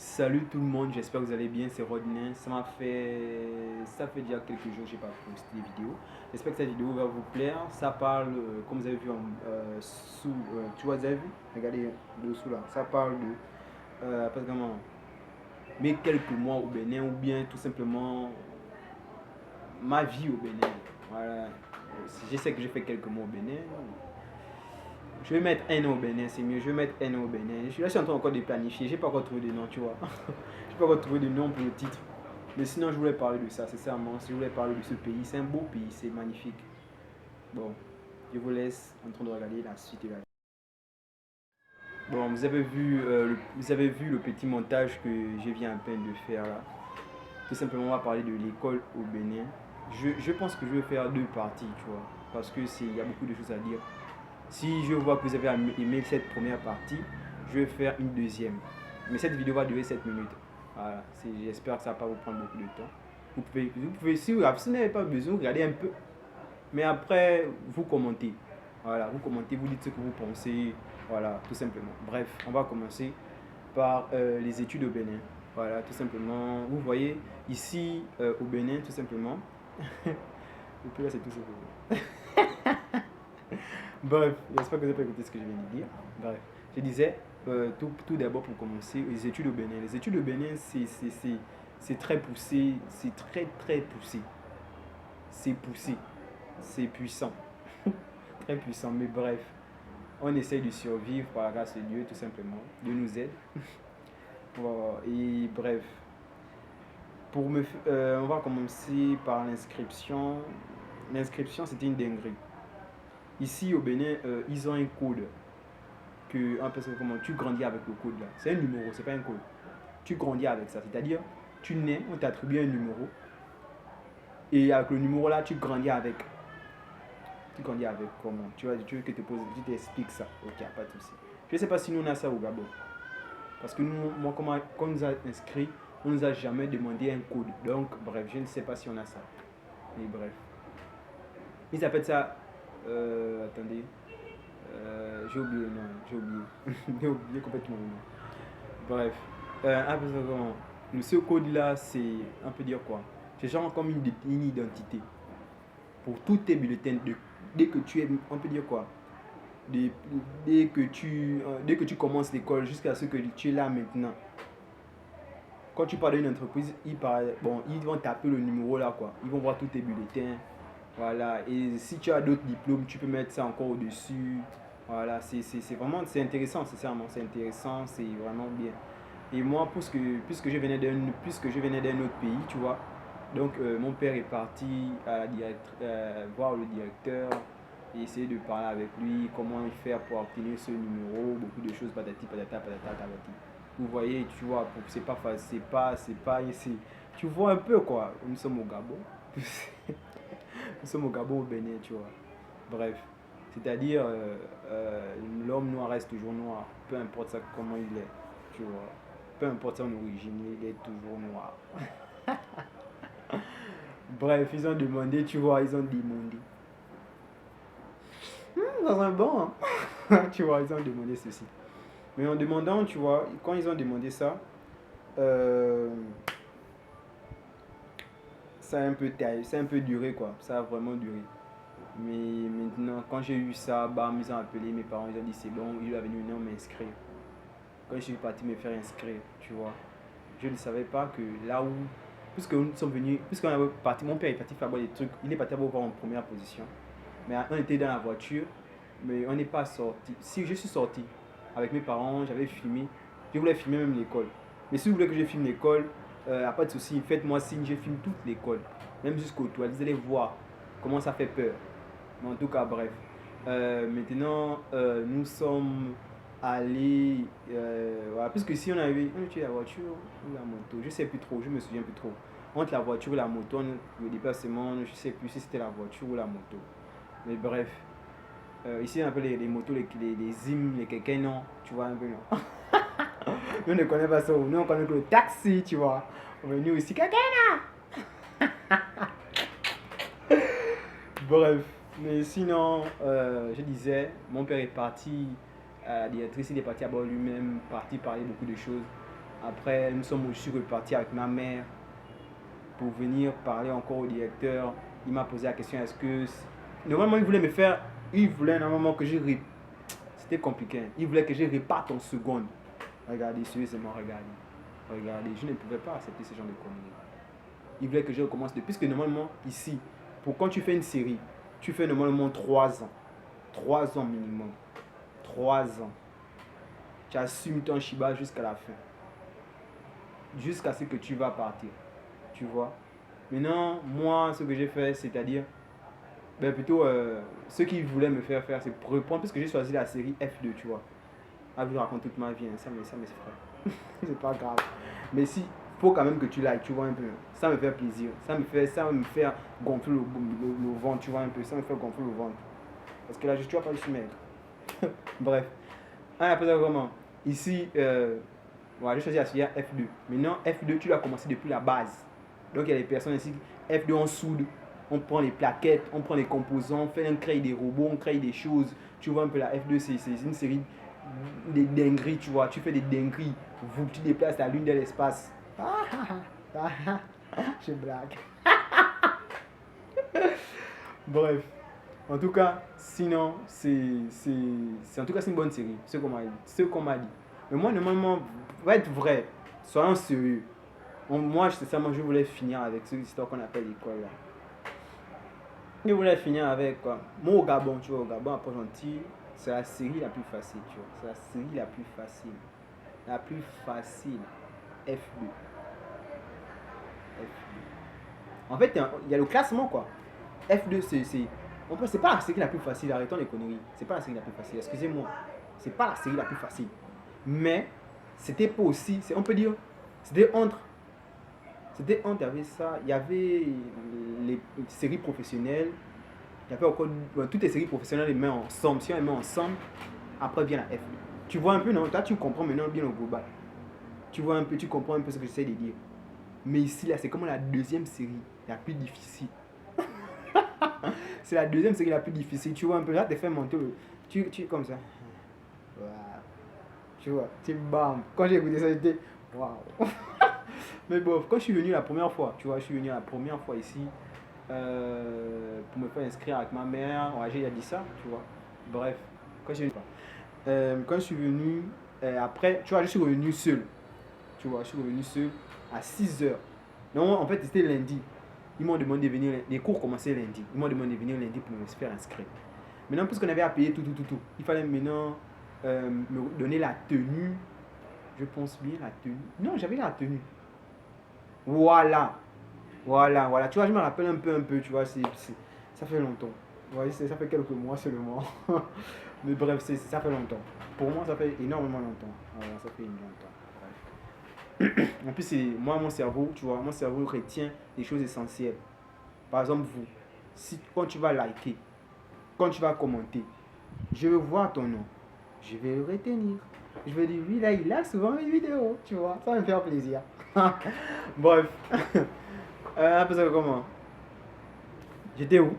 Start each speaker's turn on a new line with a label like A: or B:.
A: Salut tout le monde, j'espère que vous allez bien, c'est Rodney. Ça fait déjà quelques jours que j'ai pas posté des vidéos. J'espère que cette vidéo va vous plaire. Ça parle, comme vous avez vu tu vois, vous avez vu? Regardez dessous là. Ça parle de, comment, mes quelques mois au Bénin ou bien tout simplement ma vie au Bénin. Voilà. Je sais que j'ai fait quelques mois au Bénin. Je vais mettre un an au Bénin, c'est mieux. Je vais mettre un an au Bénin. Je suis en train encore de planifier. J'ai pas encore trouvé de nom, tu vois. J'ai pas encore trouvé de nom pour le titre. Mais sinon, je voulais parler de ça, sincèrement. Je voulais parler de ce pays. C'est un beau pays, c'est magnifique. Bon, je vous laisse en train de regarder la suite. Bon, vous avez vu le petit montage que je viens à peine de faire là. Tout simplement, on va parler de l'école au Bénin. Je pense que je vais faire deux parties, tu vois. Parce que il y a beaucoup de choses à dire. Si je vois que vous avez aimé cette première partie, je vais faire une deuxième. Mais cette vidéo va durer 7 minutes. Voilà, j'espère que ça ne va pas vous prendre beaucoup de temps. Si vous n'avez pas besoin, regardez un peu. Mais après, vous commentez. Voilà, vous commentez, vous dites ce que vous pensez. Voilà, tout simplement. Bref, on va commencer par les études au Bénin. Voilà, tout simplement. Vous voyez, ici au Bénin, tout simplement. Et puis là, c'est tout simplement. Bref, j'espère que vous avez pas écouté ce que je viens de dire. Bref, je disais, tout d'abord pour commencer, les études au Bénin. Les études au Bénin, c'est très poussé, c'est très très poussé. C'est poussé, c'est puissant. Très puissant, mais bref, on essaye de survivre par la grâce de Dieu, tout simplement. Dieu nous aide. Voilà. Et bref, on va commencer par l'inscription. L'inscription, c'était une dinguerie. Ici au Bénin, ils ont un code comment tu grandis avec le code là. C'est un numéro, c'est pas un code. Tu grandis avec ça. C'est-à-dire, tu nais, on t'attribue un numéro. Et avec le numéro là, tu grandis avec. Tu grandis avec comment? Tu veux que je t'explique ça. Ok, pas de souci. Je ne sais pas si nous on a ça au Gabon. Parce que moi, quand on nous a inscrit, on nous a jamais demandé un code. Donc, bref, je ne sais pas si on a ça. Mais bref. Ils appellent ça. Attendez. J'ai oublié le nom. J'ai oublié. J'ai oublié complètement le nom. Bref. Ce code-là, c'est. On peut dire quoi? C'est genre comme une identité. Pour tous tes bulletins. Dès que tu es. On peut dire quoi? Dès que tu commences l'école jusqu'à ce que tu es là maintenant. Quand tu parles d'une entreprise, ils vont taper le numéro là, quoi. Ils vont voir tous tes bulletins. Voilà. Et si tu as d'autres diplômes, tu peux mettre ça encore au-dessus. Voilà. C'est intéressant, sincèrement. C'est intéressant, c'est vraiment bien. Et moi, puisque je venais d'un autre pays, tu vois, donc mon père est parti voir le directeur et essayer de parler avec lui, comment faire pour obtenir ce numéro, beaucoup de choses, patati patata patata patati. Vous voyez, tu vois, c'est pas facile, c'est pas ici. Tu vois un peu quoi, nous sommes au Gabon. Nous sommes au Gabon, au Bénin, tu vois. Bref, c'est-à-dire, l'homme noir reste toujours noir, peu importe ça, comment il est, tu vois. Peu importe son origine, il est toujours noir. Bref, ils ont demandé, tu vois, ils ont demandé. Ça serait bon, hein? Tu vois, ils ont demandé ceci. Mais en demandant, tu vois, quand ils ont demandé ça, euh, ça a un peu duré, quoi. Ça a vraiment duré. Mais maintenant, quand j'ai eu ça, bam, ils ont appelé mes parents, ils ont dit c'est bon, ils doivent venir m'inscrire. Quand je suis parti me faire inscrire, tu vois, je ne savais pas que là où, puisque nous sommes venus, puisqu'on avait parti, mon père est parti faire des trucs, il est parti voir en première position. Mais on était dans la voiture, mais on n'est pas sorti. Si je suis sorti avec mes parents, j'avais filmé, je voulais filmer même l'école. Mais si vous voulez que je filme l'école, pas de souci, faites-moi signe, je filme toute l'école, même jusqu'au toit. Vous allez voir comment ça fait peur. Mais en tout cas, bref. Maintenant, nous sommes allés. Voilà, puisque si on avait. On était la voiture ou la moto, je sais plus trop, je me souviens plus trop. Entre la voiture et la moto, le déplacement, je sais plus si c'était la voiture ou la moto. Mais bref. Ici, on appelle les motos, les Zim, les quelqu'un, non. Tu vois un peu, non. Nous ne connaissons pas ça. Nous, on connaît que le taxi, tu vois. On est venu ici, quelqu'un, là. Bref. Mais sinon, je disais, mon père est parti à la directrice, il est parti à bord lui-même, parti parler beaucoup de choses. Après, je suis reparti avec ma mère pour venir parler encore au directeur. Il m'a posé la question, est-ce que... Normalement, il voulait normalement que je... C'était compliqué. Il voulait que je réparte en seconde. Regardez, sérieusement, regardez. Je ne pouvais pas accepter ce genre de conneries. Il voulait que je recommence depuis. Puisque normalement, ici, quand tu fais une série, tu fais normalement 3 ans. 3 ans minimum. 3 ans. Tu assumes ton Shiba jusqu'à la fin. Jusqu'à ce que tu vas partir. Tu vois. Maintenant, moi, ce que j'ai fait, c'est-à-dire, plutôt, ce qu'ils voulaient me faire, c'est pour reprendre, puisque j'ai choisi la série F2, tu vois. Ah, je raconte toute ma vie, hein, ça me frère. C'est pas grave. Mais si, faut quand même que tu likes, tu vois un peu. Ça me fait plaisir. Ça me fait gonfler le ventre, tu vois un peu. Ça me fait gonfler le ventre. Parce que là, tu vas pas le mettre. Bref. Après ça, vraiment. Ici, j'ai choisi la série F2. Maintenant, F2, tu dois commencer depuis la base. Donc, il y a des personnes ici, F2, on soude, on prend les plaquettes, on prend les composants, on crée des robots, on crée des choses. Tu vois un peu la F2, c'est une série des dingueries, tu vois. Tu fais des dingueries. Tu déplaces la lune de l'espace. Je blague. Bref. En tout cas, sinon, en tout cas, c'est une bonne série. Ce qu'on m'a dit. Mais moi, normalement, pour être vrai, soyons sérieux. Moi, je voulais finir avec cette histoire qu'on appelle l'école là. Je voulais finir avec quoi. Moi, au Gabon, tu vois, au Gabon, après gentil, c'est la série la plus facile, tu vois. C'est la série la plus facile. La plus facile. F2. En fait, il y a le classement, quoi. F2, c'est pas la série la plus facile, arrêtons les conneries. C'est pas la série la plus facile, excusez-moi. C'est pas la série la plus facile. Mais, c'était pas aussi, on peut dire, c'était entre, il y avait ça, il y avait les séries professionnelles, il y avait encore, toutes les séries professionnelles, les met ensemble, si on les met ensemble, après vient la F2. Tu vois un peu, non? Toi, tu comprends maintenant bien le global. Tu vois un peu, tu comprends un peu ce que j'essaie de dire. Mais ici, là, c'est comme la deuxième série la plus difficile. C'est la deuxième série la plus difficile. Tu vois un peu, là, tu fais monter tu comme ça. Wow. Tu vois, tu bam. Quand j'ai écouté ça, j'étais waouh. Mais bon, quand je suis venu la première fois, tu vois, je suis venu la première fois ici pour me faire inscrire avec ma mère. Ouais, j'ai dit ça, tu vois. Bref, quand je suis venu, après, tu vois, je suis revenu seul. Tu vois, je suis revenu seul à 6 heures. Non, en fait, c'était lundi. Ils m'ont demandé de venir, les cours commençaient lundi. Ils m'ont demandé de venir lundi pour me faire inscrire. Maintenant, puisqu'on avait à payer tout, il fallait maintenant me donner la tenue. Je pense bien la tenue. Non, j'avais la tenue. Voilà. Tu vois, je me rappelle un peu, tu vois, ça fait longtemps. Ouais, ça fait quelques mois seulement. Mais bref, ça fait longtemps. Pour moi, ça fait énormément longtemps. Voilà, ça fait énormément longtemps. En plus, moi, mon cerveau, tu vois, mon cerveau retient des choses essentielles. Par exemple, quand tu vas liker, quand tu vas commenter, je veux voir ton nom. Je vais le retenir. Je vais dire, oui, là, il a souvent une vidéo, tu vois. Ça va me faire plaisir. Bref. Après ça, comment? J'étais où?